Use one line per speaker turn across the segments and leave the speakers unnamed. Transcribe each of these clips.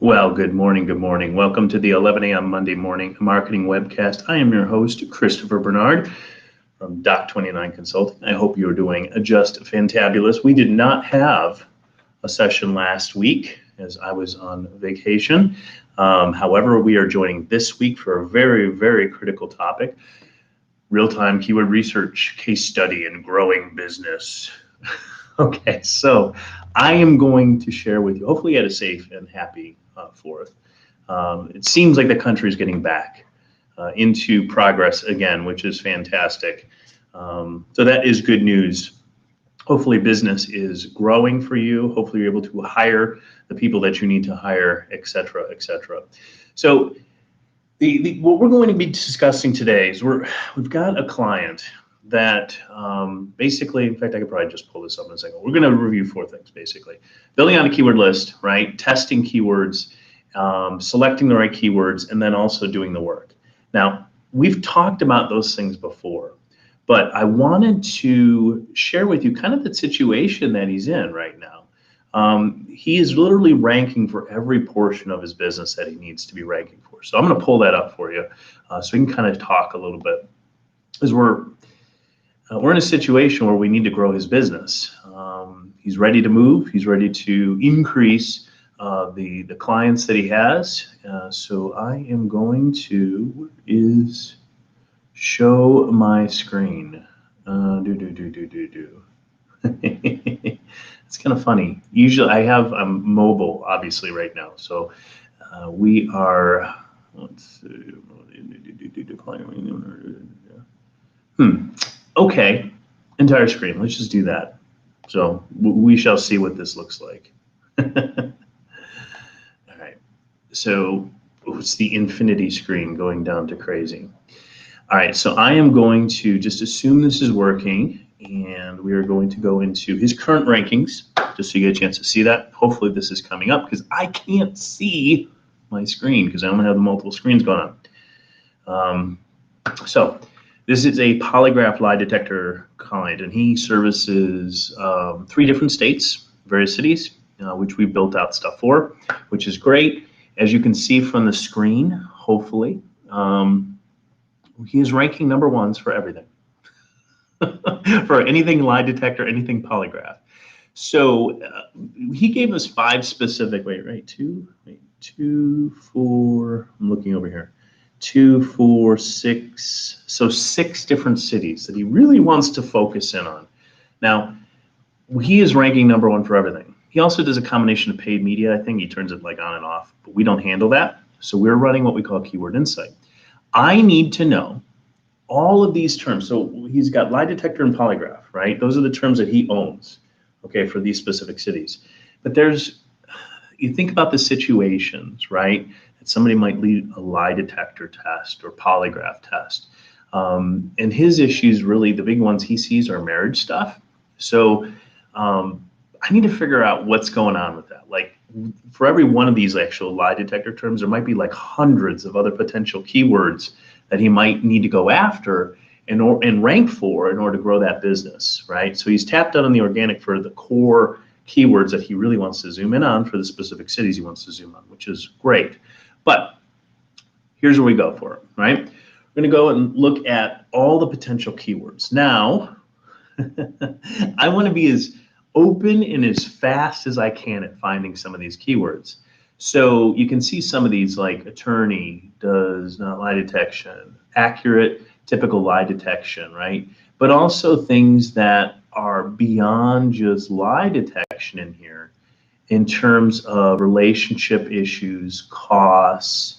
Well, good morning. Good morning. Welcome to the 11 a.m. Monday morning marketing webcast. I am your host, Christopher Bernard from Doc29 Consulting. I hope you're doing just fantabulous. We did not have a session last week as I was on vacation. However, we are joining this week for a very, very critical topic, real-time keyword research, case study, and growing business. Okay, so I am going to share with you, hopefully you had a safe and happy 4th. It seems like the country is getting back into progress again, which is fantastic. So that is good news. Hopefully business is growing for you. Hopefully you're able to hire the people that you need to hire, et cetera, et cetera. So what we're going to be discussing today is we've got a client that basically, in fact, I could probably just pull this up in a second. We're going to review 4 things, basically. Building out a keyword list, right? Testing keywords, selecting the right keywords, and then also doing the work. Now, we've talked about those things before, but I wanted to share with you kind of the situation that he's in right now. He is literally ranking for every portion of his business that he needs to be ranking for. So I'm going to pull that up for you so we can kind of talk a little bit, as we're in a situation where we need to grow his business. He's ready to move. He's ready to increase the clients that he has. So I am going to show my screen. It's kind of funny. Usually I'm mobile, obviously, right now. So we are, let's see. Okay, entire screen. Let's just do that. So we shall see what this looks like. All right. So it's the infinity screen going down to crazy. All right. So I am going to just assume this is working, and we are going to go into his current rankings, just so you get a chance to see that. Hopefully this is coming up because I can't see my screen because I only have the multiple screens going on. So this is a polygraph lie detector client, and he services 3 different states, various cities, which we built out stuff for, which is great. As you can see from the screen, hopefully, he is ranking #1s for everything, for anything lie detector, anything polygraph. So he gave us 5 specific, 2, 4, I'm looking over here. 2, 4, 6, so 6 different cities that he really wants to focus in on. Now, he is ranking #1 for everything. He also does a combination of paid media. I think he turns it like on and off, but we don't handle that. So we're running what we call Keyword Insight. I need to know all of these terms. So he's got lie detector and polygraph, right? Those are the terms that he owns, okay, for these specific cities. But you think about the situations, right? That somebody might lead a lie detector test or polygraph test. And his issues, really, the big ones he sees are marriage stuff. So I need to figure out what's going on with that. Like, for every one of these actual lie detector terms, there might be like hundreds of other potential keywords that he might need to go after and rank for in order to grow that business, right? So he's tapped out on the organic for the core keywords that he really wants to zoom in on for the specific cities he wants to zoom on, which is great. But here's where we go for it, right? We're going to go and look at all the potential keywords. Now, I want to be as open and as fast as I can at finding some of these keywords. So you can see some of these, like attorney, does not lie detection, accurate, typical lie detection, right? But also things that are beyond just lie detection in here, in terms of relationship issues, costs.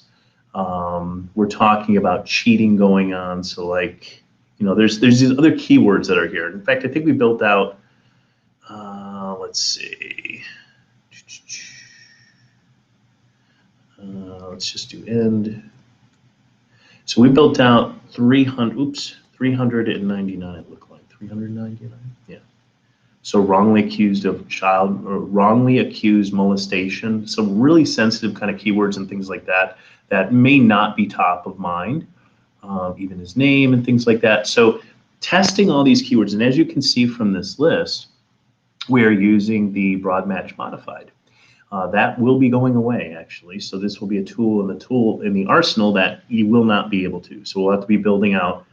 We're talking about cheating going on. So, like, there's these other keywords that are here. In fact, I think we built out, let's see. Let's just do end. So we built out 399, it looked like. 399, yeah. So wrongly accused of child, or wrongly accused molestation, some really sensitive kind of keywords and things like that that may not be top of mind, even his name and things like that. So testing all these keywords, and as you can see from this list, we are using the broad match modified. That will be going away, actually. So this will be a tool in the arsenal that you will not be able to. So we'll have to be building out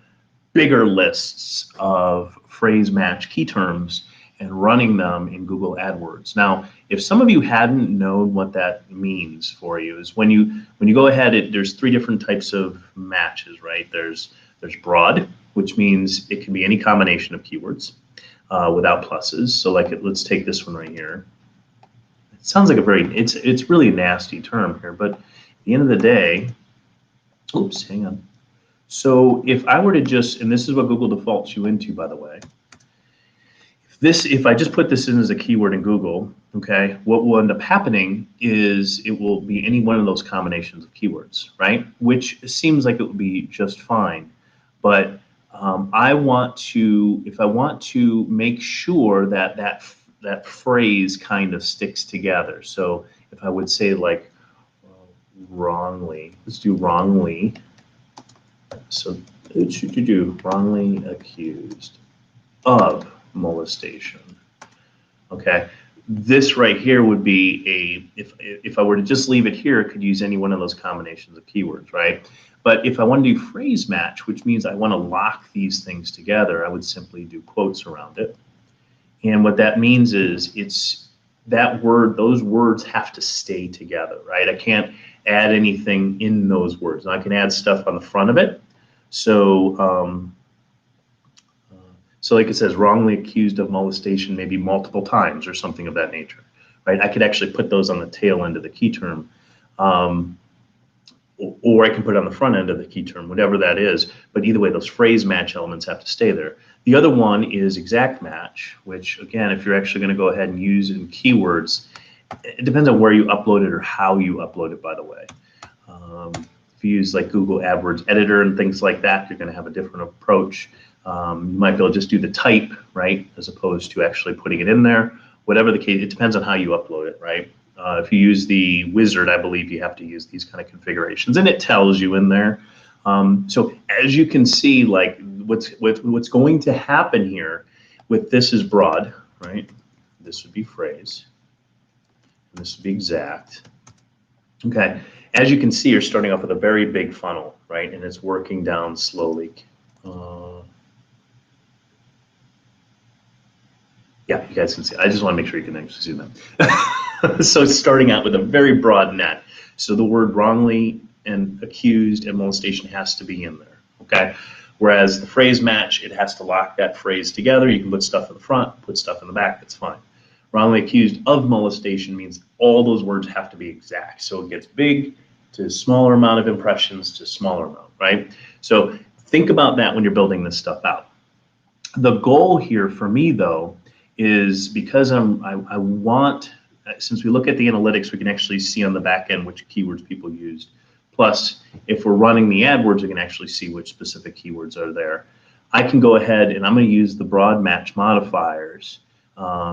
bigger lists of phrase match key terms and running them in Google AdWords. Now, if some of you hadn't known what that means for you, is when you go ahead, there's three different types of matches, right? There's broad, which means it can be any combination of keywords without pluses. So like let's take this one right here. It sounds like it's really a nasty term here, but at the end of the day, oops, hang on. So if I were to just, and this is what Google defaults you into, by the way, if I just put this in as a keyword in Google, okay, what will end up happening is it will be any one of those combinations of keywords, right? Which seems like it would be just fine, but if I want to make sure that phrase kind of sticks together. So if I would say like wrongly, let's do wrongly. So what should you do? Wrongly accused of molestation. Okay, this right here would be if I were to just leave it here, it could use any one of those combinations of keywords, right? But if I want to do phrase match, which means I want to lock these things together, I would simply do quotes around it. And what that means is those words have to stay together, right? I can't add anything in those words. Now I can add stuff on the front of it. So, so like it says, wrongly accused of molestation maybe multiple times or something of that nature, right? I could actually put those on the tail end of the key term, or I can put it on the front end of the key term, whatever that is. But either way, those phrase match elements have to stay there. The other one is exact match, which again, if you're actually going to go ahead and use in keywords, it depends on where you upload it or how you upload it, by the way. If you use like Google AdWords Editor and things like that, you're going to have a different approach. You might be able to just do the type, right, as opposed to actually putting it in there. Whatever the case, it depends on how you upload it, right? If you use the wizard, I believe you have to use these kind of configurations, and it tells you in there. So as you can see, like what's going to happen here with this is broad, right? This would be phrase, and this would be exact. Okay, as you can see, you're starting off with a very big funnel, right? And it's working down slowly. Yeah, you guys can see. I just want to make sure you can actually see them. So it's starting out with a very broad net. So the word wrongly and accused and molestation has to be in there, okay? Whereas the phrase match, it has to lock that phrase together. You can put stuff in the front, put stuff in the back, that's fine. Wrongly accused of molestation means all those words have to be exact. So it gets big to smaller amount of impressions to smaller amount, right? So think about that when you're building this stuff out. The goal here for me, though, is because I want, since we look at the analytics, we can actually see on the back end which keywords people used. Plus, if we're running the AdWords, we can actually see which specific keywords are there. I can go ahead and I'm going to use the broad match modifiers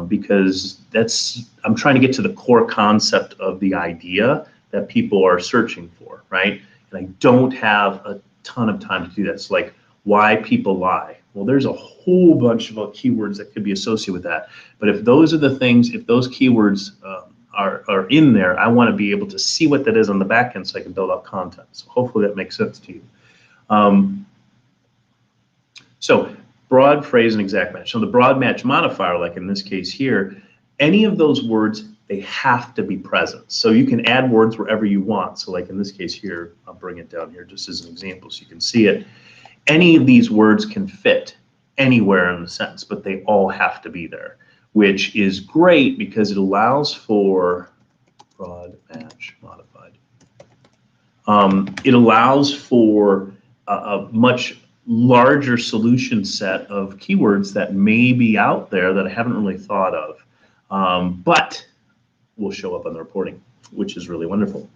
because I'm trying to get to the core concept of the idea that people are searching for, right? And I don't have a ton of time to do that. So like why people lie. Well, there's a whole bunch of keywords that could be associated with that. But if those are the things, if those keywords are in there, I want to be able to see what that is on the back end so I can build out content. So hopefully that makes sense to you. So broad, phrase, and exact match. So the broad match modifier, like in this case here, any of those words, they have to be present. So you can add words wherever you want. So like in this case here, I'll bring it down here just as an example so you can see it. Any of these words can fit anywhere in the sentence, but they all have to be there, which is great because it allows for broad match modified. It allows for a much larger solution set of keywords that may be out there that I haven't really thought of, but will show up on the reporting, which is really wonderful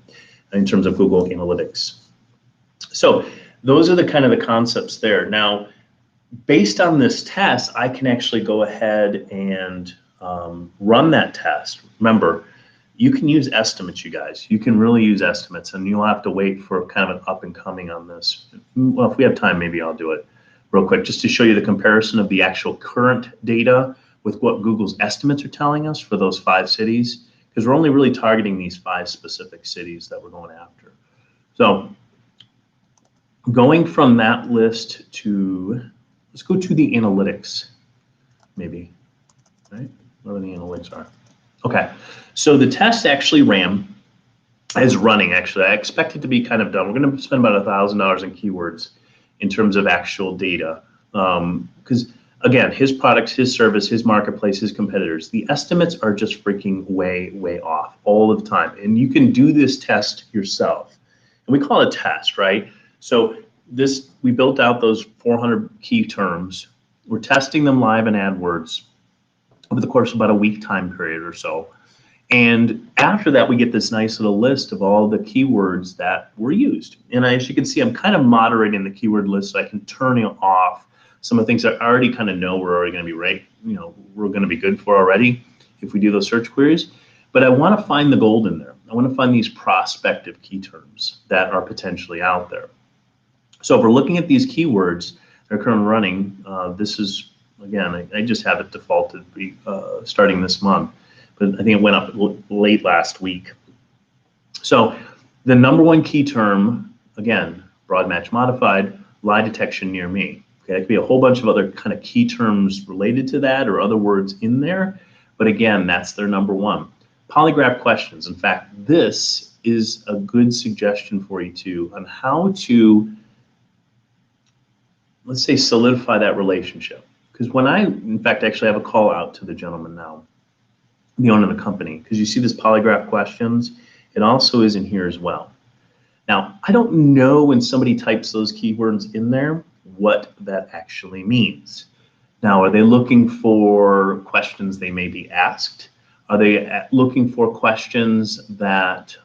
in terms of Google Analytics. So those are the kind of the concepts there. Now, based on this test, I can actually go ahead and run that test. Remember, you can use estimates, you guys. You can really use estimates, and you'll have to wait for kind of an up and coming on this. Well, if we have time, maybe I'll do it real quick, just to show you the comparison of the actual current data with what Google's estimates are telling us for those 5 cities. because we're only really targeting these 5 specific cities that we're going after. So going from that list to, let's go to the analytics, maybe, right? Where the analytics are. Okay, so the test actually is running, actually. I expect it to be kind of done. We're going to spend about $1,000 in keywords in terms of actual data. Because again, his products, his service, his marketplace, his competitors, the estimates are just freaking way, way off all the time. And you can do this test yourself. And we call it a test, right? So we built out those 400 key terms. We're testing them live in AdWords over the course of about a week time period or so. And after that, we get this nice little list of all the keywords that were used. And as you can see, I'm kind of moderating the keyword list so I can turn off some of the things that I already kind of know we're already going to be right, we're going to be good for already if we do those search queries. But I want to find the gold in there. I want to find these prospective key terms that are potentially out there. So if we're looking at these keywords that are currently running, this is, again, I just have it defaulted starting this month. But I think it went up late last week. So the #1 key term, again, broad match modified, lie detection near me. Okay, it could be a whole bunch of other kind of key terms related to that or other words in there. But again, that's their #1. Polygraph questions. In fact, this is a good suggestion for you too on how to, let's say, solidify that relationship. Because when in fact, actually have a call out to the gentleman now, the owner of the company, because you see this polygraph questions, it also is in here as well. Now, I don't know when somebody types those keywords in there, what that actually means. Now, are they looking for questions they may be asked? Are they looking for questions that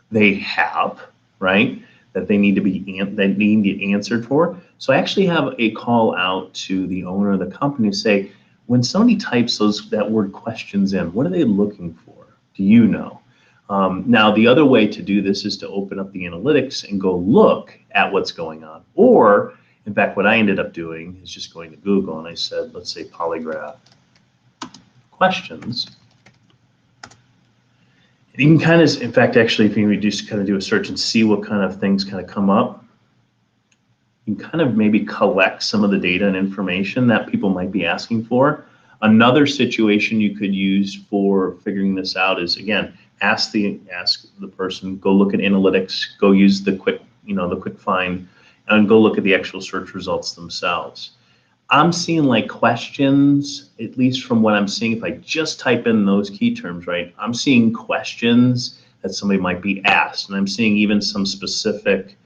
they have, right? That they need to get answered for? So I actually have a call out to the owner of the company to say, when somebody types that word questions in, what are they looking for? Do you know? Now, the other way to do this is to open up the analytics and go look at what's going on. Or, in fact, what I ended up doing is just going to Google and I said, let's say polygraph questions. And you can kind of, in fact, actually, if you just kind of do a search and see what kind of things kind of come up, you can kind of maybe collect some of the data and information that people might be asking for. Another situation you could use for figuring this out is, again, ask the person, go look at analytics, go use the quick find, and go look at the actual search results themselves. I'm seeing like questions, at least from what I'm seeing, if I just type in those key terms, right, I'm seeing questions that somebody might be asked, and I'm seeing even some specific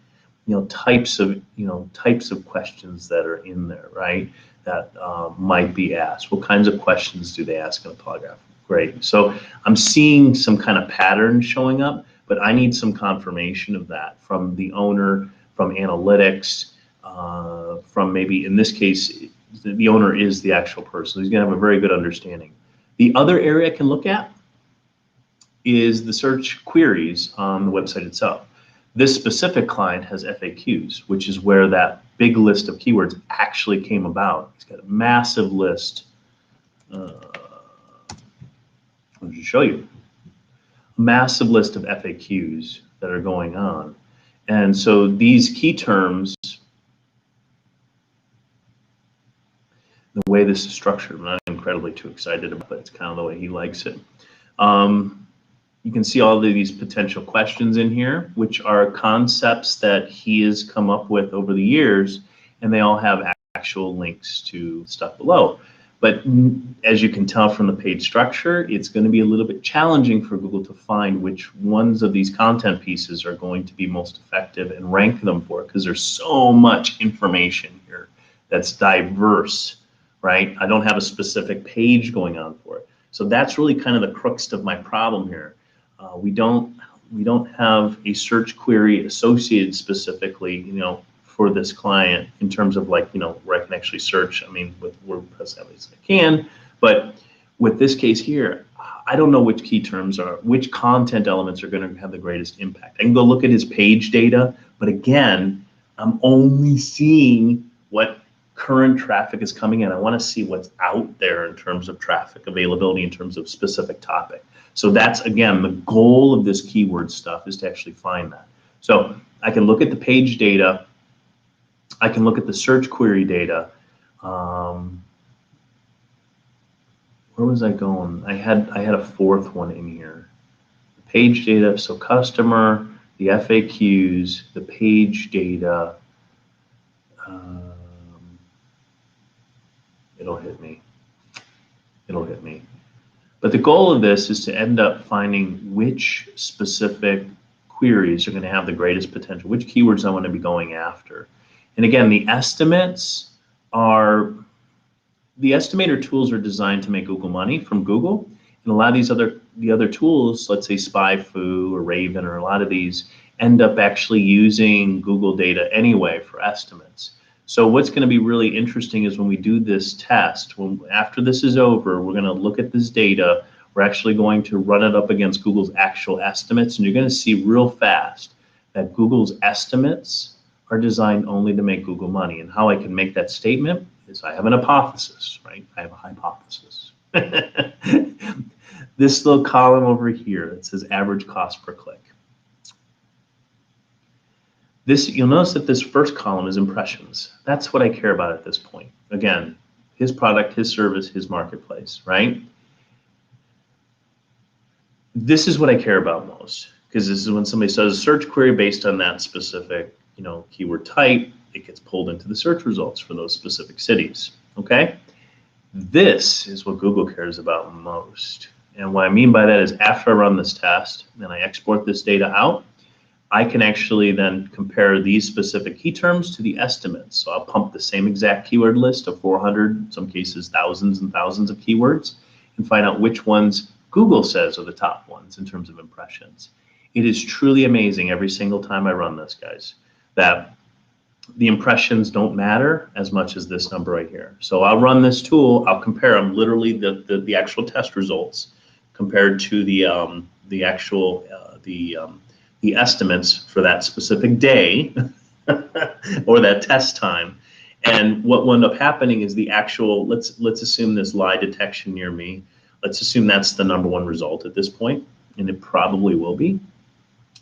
types of questions that are in there, right, that might be asked. What kinds of questions do they ask in a polygraph? Great. So I'm seeing some kind of pattern showing up, but I need some confirmation of that from the owner, from analytics, from maybe, in this case, the owner is the actual person. He's going to have a very good understanding. The other area I can look at is the search queries on the website itself. This specific client has FAQs, which is where that big list of keywords actually came about. It's got a massive list. I'll just show you. A massive list of FAQs that are going on. And so these key terms, the way this is structured, I'm not incredibly too excited about it, but it's kind of the way he likes it. You can see all of these potential questions in here, which are concepts that he has come up with over the years, and they all have actual links to stuff below. But as you can tell from the page structure, it's going to be a little bit challenging for Google to find which ones of these content pieces are going to be most effective and rank them for it, because there's so much information here that's diverse, right? I don't have a specific page going on for it. So that's really kind of the crux of my problem here. We don't have a search query associated specifically, for this client in terms of like, where I can actually search. I mean, with WordPress, at least I can, but with this case here, I don't know which key terms which content elements are going to have the greatest impact. I can go look at his page data, but again, I'm only seeing what current traffic is coming in. I want to see what's out there in terms of traffic availability, in terms of specific topic. So that's, again, the goal of this keyword stuff is to actually find that. So I can look at the page data. I can look at the search query data. Where was I going? I had a fourth one in here. The page data, so customer, the FAQs, the page data. It'll hit me. It'll hit me. But the goal of this is to end up finding which specific queries are going to have the greatest potential, which keywords I want to be going after. And again, the estimates are, the estimator tools are designed to make Google money from Google. And a lot of these the other tools, let's say SpyFu or Raven or a lot of these, end up actually using Google data anyway for estimates. So what's going to be really interesting is when we do this test, after this is over, we're going to look at this data. We're actually going to run it up against Google's actual estimates, and you're going to see real fast that Google's estimates are designed only to make Google money. And how I can make that statement is I have an hypothesis, right? I have a hypothesis. This little column over here that says average cost per click. You'll notice that this first column is impressions. That's what I care about at this point. Again, his product, his service, his marketplace, right? This is what I care about most, because this is when somebody does a search query based on that specific, keyword type, it gets pulled into the search results for those specific cities, okay? This is what Google cares about most. And what I mean by that is after I run this test and I export this data out, I can actually then compare these specific key terms to the estimates. So I'll pump the same exact keyword list of 400, in some cases thousands and thousands of keywords, and find out which ones Google says are the top ones in terms of impressions. It is truly amazing every single time I run this, guys, that the impressions don't matter as much as this number right here. So I'll run this tool, I'll compare them, literally the actual test results compared to the estimates for that specific day or that test time. And what will end up happening is the actual, let's assume this lie detection near me. Let's assume that's the #1 result at this point, and it probably will be.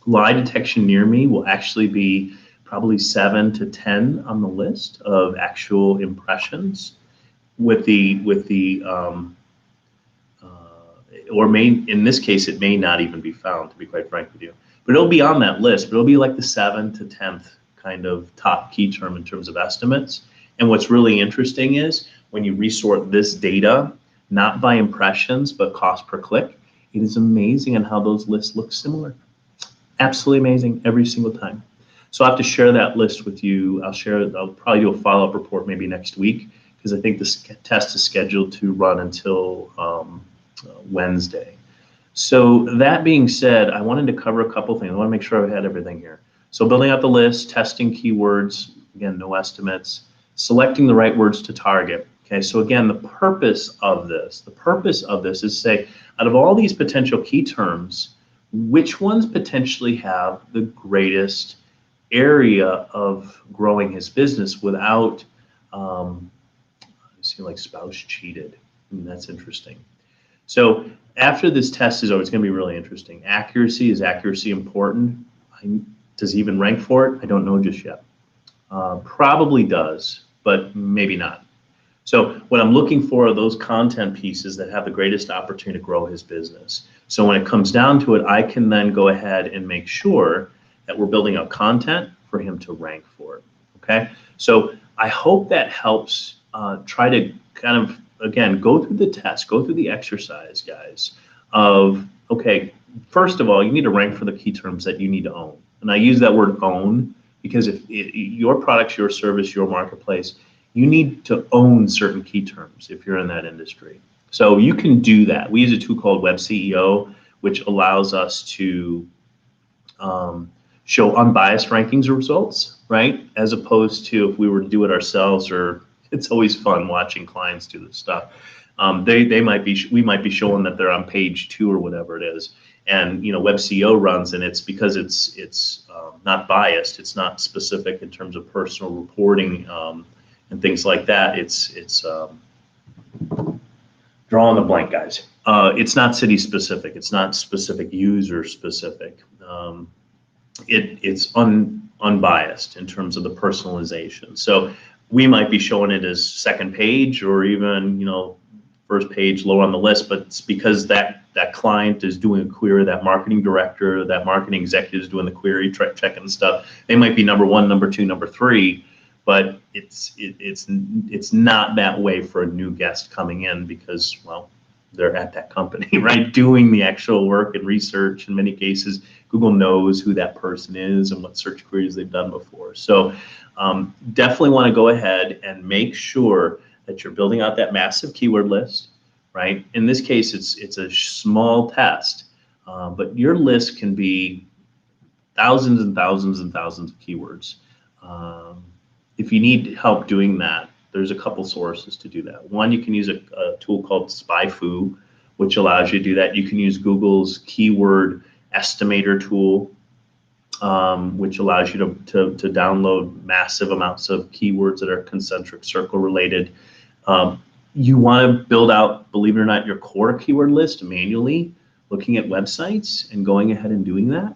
Lie detection near me will actually be probably 7 to 10 on the list of actual impressions in this case, it may not even be found, to be quite frank with you. But it'll be on that list, but it'll be like the 7th to 10th kind of top key term in terms of estimates. And what's really interesting is when you resort this data, not by impressions, but cost per click, it is amazing on how those lists look similar. Absolutely amazing every single time. So I'll have to share that list with you. I'll probably do a follow-up report maybe next week, because I think this test is scheduled to run until Wednesday. So that being said, I wanted to cover a couple things. I want to make sure I've had everything here. So building out the list, testing keywords, again, no estimates, selecting the right words to target. Okay, so again, the purpose of this is to say, out of all these potential key terms, which ones potentially have the greatest area of growing his business without, see, like spouse cheated. That's interesting. So after this test is over, it's going to be really interesting. Accuracy, is accuracy important? Does he even rank for it? I don't know just yet. Probably does, but maybe not. So what I'm looking for are those content pieces that have the greatest opportunity to grow his business. So when it comes down to it, I can then go ahead and make sure that we're building out content for him to rank for it, okay? So I hope that helps try to kind of, again, go through the test, go through the exercise, guys, of, okay, first of all, you need to rank for the key terms that you need to own. And I use that word own because if your products, your service, your marketplace, you need to own certain key terms if you're in that industry. So you can do that. We use a tool called Web CEO, which allows us to show unbiased rankings results, right? As opposed to if we were to do it ourselves, or it's always fun watching clients do this stuff. We might be showing that they're on page 2 or whatever it is, and Web CEO runs, and it's because it's not biased, it's not specific in terms of personal reporting and things like that. It's drawing the blank, guys. It's not city specific. It's not specific user specific. It's unbiased in terms of the personalization. So we might be showing it as second page or even, first page low on the list, but it's because that client is doing a query, that marketing director, that marketing executive is doing the query, checking stuff. They might be number one, number two, number three, but it's not that way for a new guest coming in because, well, they're at that company, right? Doing the actual work and research. In many cases, Google knows who that person is and what search queries they've done before. So definitely want to go ahead and make sure that you're building out that massive keyword list, right? In this case, it's a small test, but your list can be thousands and thousands and thousands of keywords. If you need help doing that, there's a couple sources to do that. One, you can use a tool called SpyFu, which allows you to do that. You can use Google's keyword estimator tool, which allows you to download massive amounts of keywords that are concentric circle related. You want to build out, believe it or not, your core keyword list manually, looking at websites and going ahead and doing that.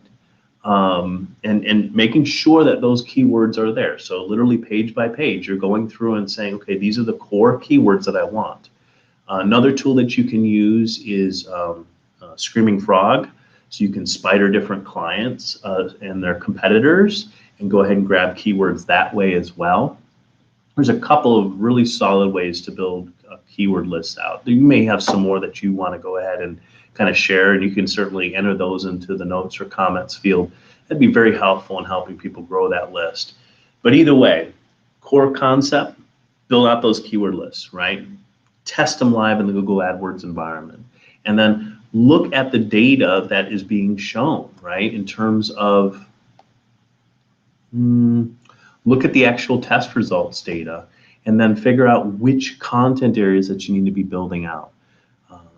And making sure that those keywords are there. So literally page by page, you're going through and saying, okay, these are the core keywords that I want. Another tool that you can use is Screaming Frog. So you can spider different clients and their competitors and go ahead and grab keywords that way as well. There's a couple of really solid ways to build a keyword list out. You may have some more that you want to go ahead and kind of share, and you can certainly enter those into the notes or comments field. That'd be very helpful in helping people grow that list. But either way, core concept, build out those keyword lists, right? Test them live in the Google AdWords environment. And then look at the data that is being shown, right? In terms of, look at the actual test results data and then figure out which content areas that you need to be building out.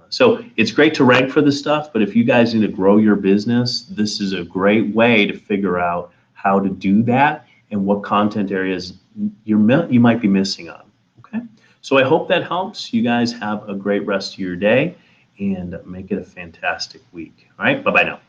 So it's great to rank for this stuff, but if you guys need to grow your business, this is a great way to figure out how to do that and what content areas you might be missing on. Okay, so I hope that helps. You guys have a great rest of your day and make it a fantastic week. All right, bye-bye now.